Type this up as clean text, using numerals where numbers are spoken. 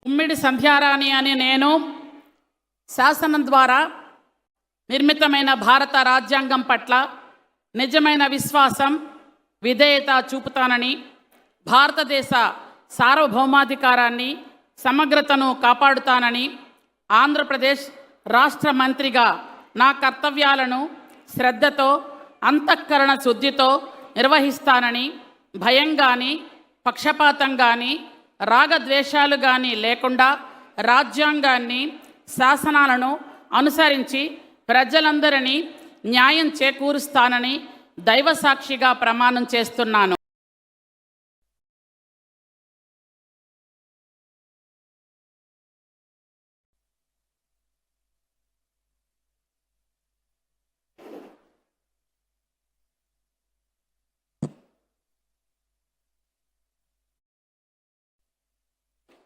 ఉమ్మిడి సంధ్యారాణి అని నేను శాసనం ద్వారా నిర్మితమైన భారత రాజ్యాంగం పట్ల నిజమైన విశ్వాసం విధేయత చూపుతానని, భారతదేశ సార్వభౌమాధికారాన్ని సమగ్రతను కాపాడుతానని, ఆంధ్రప్రదేశ్ రాష్ట్ర మంత్రిగా నా కర్తవ్యాలను శ్రద్ధతో అంతఃకరణ శుద్ధితో నిర్వహిస్తానని, భయం కానీ పక్షపాతం కానీ రాగద్వేషాలు కానీ లేకుండా రాజ్యాంగాన్ని శాసనాలను అనుసరించి ప్రజలందరినీ న్యాయం చేకూరుస్తానని దైవసాక్షిగా ప్రమాణం చేస్తున్నాను.